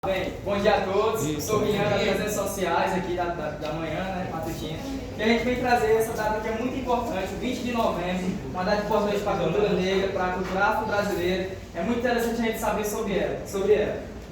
Bem, bom dia a todos. Eu sou o Guilherme das redes sociais aqui da manhã, né, matutina. E a gente vem trazer essa data que é muito importante, o 20 de novembro, uma data importante para a cultura negra, para a cultura afro-brasileira. É muito interessante a gente saber sobre ela.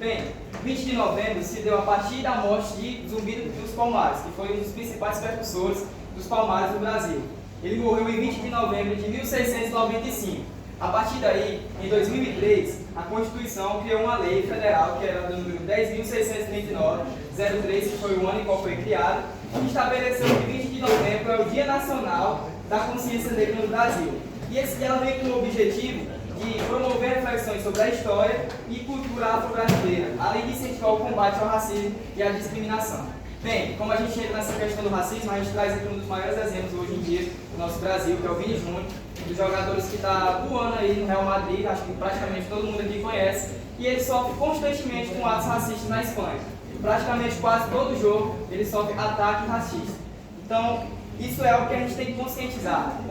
Bem, 20 de novembro se deu a partir da morte de Zumbi dos Palmares, que foi um dos principais precursores dos Palmares no Brasil. Ele morreu em 20 de novembro de 1695. A partir daí, em 2003, a Constituição criou uma lei federal, que era do número 10.639-03, que foi o ano em qual foi criado, que estabeleceu que 20 de novembro é o Dia Nacional da Consciência Negra no Brasil. E ela veio com o objetivo de promover reflexões sobre a história e cultura afro-brasileira, além de incentivar o combate ao racismo e à discriminação. Bem, como a gente entra nessa questão do racismo, a gente traz aqui um dos maiores exemplos hoje em dia do nosso Brasil, que é o Vini Júnior, um dos jogadores que está voando aí no Real Madrid, acho que praticamente todo mundo aqui conhece, e ele sofre constantemente com atos racistas na Espanha. Praticamente quase todo jogo ele sofre ataque racista. Então, isso é algo que a gente tem que conscientizar a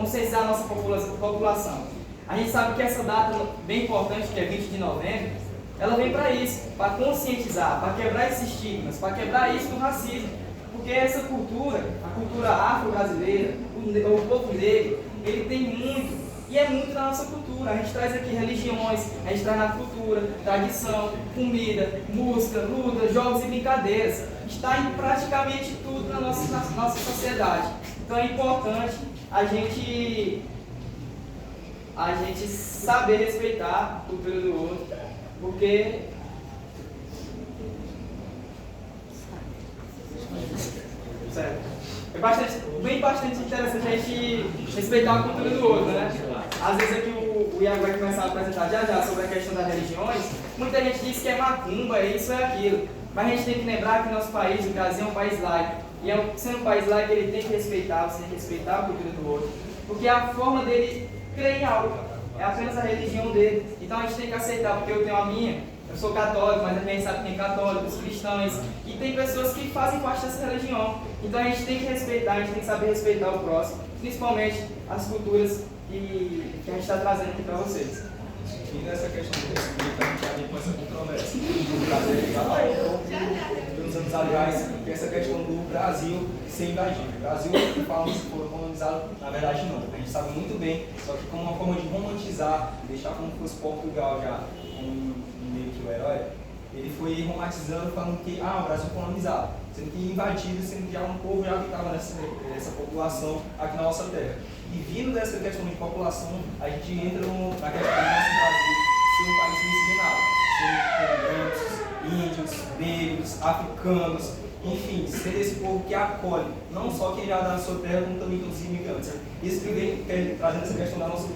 nossa população. A gente sabe que essa data bem importante, que é 20 de novembro, ela vem para isso, para conscientizar, para quebrar esses estigmas, para quebrar isso do racismo. Porque essa cultura, a cultura afro-brasileira, o povo negro, ele tem muito, e é muito da nossa cultura. A gente traz aqui religiões, a gente traz na cultura, tradição, comida, música, luta, jogos e brincadeiras. Está em praticamente tudo na nossa sociedade. Então é importante a gente saber respeitar a cultura do outro. Porque é bastante interessante a gente respeitar a cultura do outro, né? Às vezes aqui o Iago vai começar a apresentar já sobre a questão das religiões. Muita gente diz que é macumba, isso é aquilo. Mas a gente tem que lembrar que o nosso país, o Brasil, é um país laico. E sendo um país laico, ele tem que respeitar, você tem que respeitar a cultura do outro. Porque a forma dele crer em algo é apenas a religião dele. Então a gente tem que aceitar, porque eu tenho a minha, eu sou católico, mas a gente sabe que tem católicos, cristãos, e tem pessoas que fazem parte dessa religião. Então a gente tem que respeitar, a gente tem que saber respeitar o próximo, principalmente as culturas que a gente está trazendo aqui para vocês. E nessa questão do respeito, a gente já vem com essa controvérsia. O Brasil já falou uns anos atrás que essa questão do Brasil ser invadido. O Brasil, falando se for colonizado, na verdade não. A gente sabe muito bem, só que como uma forma de romantizar, deixar como fosse Portugal já como meio que o herói, ele foi romantizando, falando que o Brasil colonizado, sendo que invadido, sendo que já um povo já habitava nessa população aqui na nossa terra. E vindo dessa questão de população, a gente entra na questão do nosso Brasil ser um país miscigenado, ser com brancos, índios, negros, africanos, enfim, ser esse povo que acolhe, não só quem já dá na sua terra, como também todos os imigrantes. Isso que vem trazendo essa questão da nossa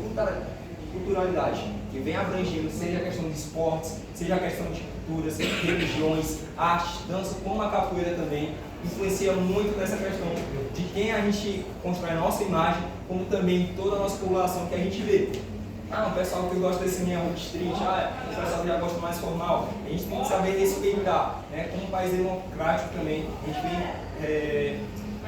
culturalidade, que vem abrangendo, seja a questão de esportes, seja a questão de culturas, religiões, artes, dança, como a capoeira também, influencia muito nessa questão de quem a gente constrói a nossa imagem, como também toda a nossa população que a gente vê. O pessoal que gosta desse minha street, o pessoal que já gosta mais formal, a gente tem que saber respeitar, né? Como um país democrático também, a gente vem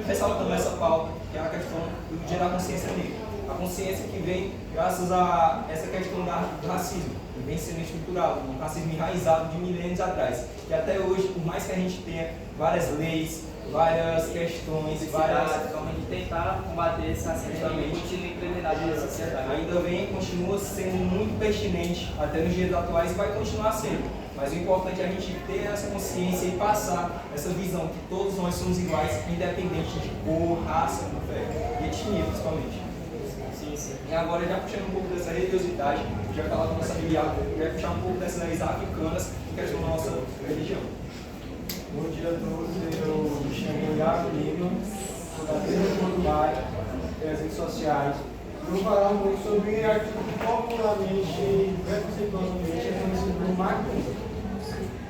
ressaltando essa pauta, que é a questão do Dia da Consciência Negra. A consciência que vem graças a essa questão do racismo, que vem sendo estruturado, um racismo enraizado de milênios atrás, que até hoje, por mais que a gente tenha várias leis, várias questões, várias formas de tentar combater esse racismo e continua impregnado na sociedade. Ainda continua sendo muito pertinente até nos dias atuais e vai continuar sendo. Mas o importante é a gente ter essa consciência e passar essa visão que todos nós somos iguais, independente de cor, raça, fé e etnia, principalmente. Sim. E agora, já puxando um pouco dessa religiosidade, já falar com a nossa Bíblia, já puxar um pouco dessas leis africanas que questão da nossa religião. Bom dia a todos, eu me chamo Iago Lima, sou da Igreja do Uruguai, das redes sociais. Eu vou falar um pouco sobre aquilo que popularmente, preconceituosamente, é conhecido como macumba.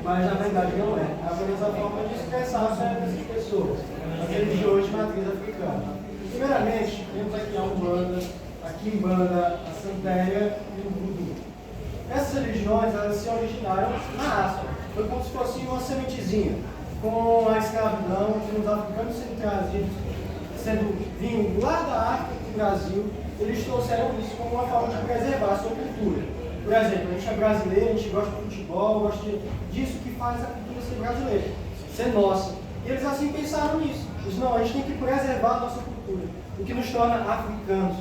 Mas na verdade não é, é apenas a forma de expressar certas pessoas, as religiões de matriz africana. Primeiramente, temos aqui a Umbanda, a Quimbanda, a Santeria e o Voodoo. Essas religiões, elas se originaram na África, foi como se fosse uma sementezinha. Com a escravidão, com os africanos sendo trazidos, vindo lá da África para o Brasil, eles trouxeram isso como uma forma de preservar a sua cultura. Por exemplo, a gente é brasileiro, a gente gosta de futebol, gosta disso que faz a cultura ser brasileira, ser nossa. E eles assim pensaram nisso. Eles, não, a gente tem que preservar a nossa cultura, o que nos torna africanos.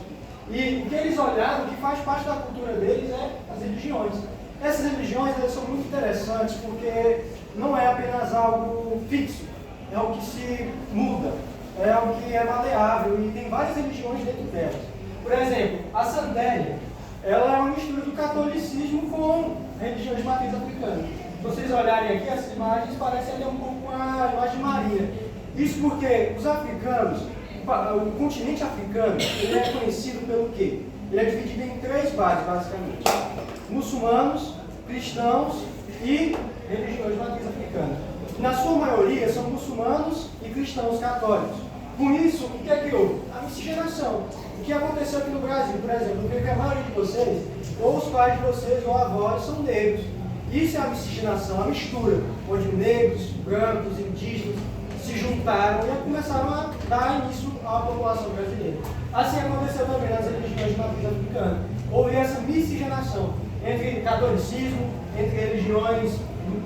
E o que eles olharam, o que faz parte da cultura deles é as religiões. Essas religiões elas são muito interessantes porque não é apenas algo fixo, é algo que se muda, é algo que é maleável e tem várias religiões dentro delas. Por exemplo, a Santéria, ela é uma mistura do catolicismo com religiões de matriz africana. Se vocês olharem aqui, essas imagens parecem até um pouco com a imagem de Maria. Isso porque os africanos, o continente africano, ele é conhecido pelo quê? Ele é dividido em 3 bases, basicamente. Muçulmanos, cristãos e religiões de matriz africana. Na sua maioria, são muçulmanos e cristãos católicos. Com isso, o que é que houve? A miscigenação. O que aconteceu aqui no Brasil, por exemplo, que a maioria de vocês, ou os pais de vocês, ou avós, são negros. Isso é a miscigenação, a mistura, onde negros, brancos, indígenas se juntaram e começaram a dar início à população brasileira. Assim aconteceu também nas religiões de matriz africana. Houve essa miscigenação entre catolicismo, entre religiões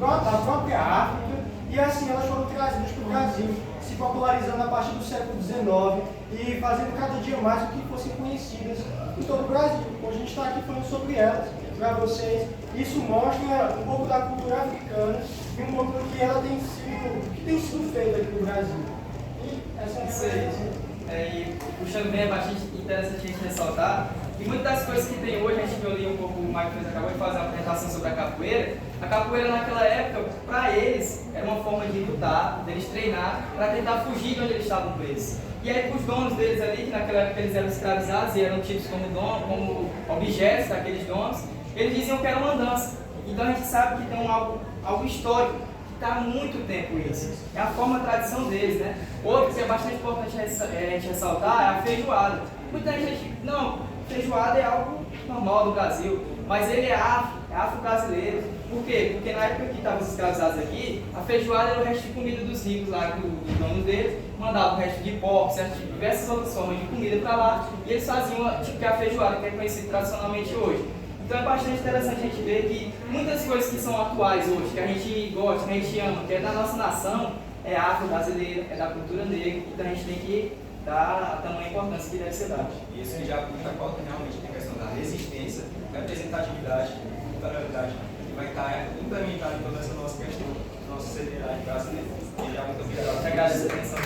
da própria África, e assim elas foram trazidas para o Brasil, se popularizando a partir do século XIX e fazendo cada dia mais o que fossem conhecidas em todo o Brasil. Hoje a gente está aqui falando sobre elas para vocês. Isso mostra um pouco da cultura africana e um pouco do que ela tem sido feita aqui no Brasil. E essa é e puxando bem, é bastante interessante a gente ressaltar que muitas das coisas que tem hoje, a gente viu ali um pouco, o Mike acabou de fazer uma apresentação sobre a capoeira naquela época, para eles, era uma forma de lutar, deles treinar, para tentar fugir de onde eles estavam presos. E aí, para os donos deles ali, que naquela época eles eram escravizados e eram tidos como objetos daqueles donos, eles diziam que era uma dança. Então a gente sabe que tem algo histórico, que está há muito tempo isso. É a forma, a tradição deles, né? Outro que é bastante importante a gente ressaltar é a feijoada. Muita gente, não, feijoada é algo normal do Brasil, mas ele é afro-brasileiro. Por quê? Porque na época que estavam os escravizados aqui, a feijoada era o resto de comida dos ricos lá, dos donos deles, mandavam o resto de porco, certo? Diversas outras formas de comida para lá, e eles faziam tipo que a feijoada, que é conhecida tradicionalmente hoje. Então é bastante interessante a gente ver que muitas coisas que são atuais hoje, que a gente gosta, que a gente ama, que é da nossa nação, é afro-brasileira, é da cultura negra, então a gente tem que dar a tamanha importância que deve ser dada. Isso já aponta realmente a questão da resistência, representatividade, culturalidade, que vai estar implementada em toda essa nossa questão, nossa sociedade brasileira. E já muito obrigado. Agradeço a atenção.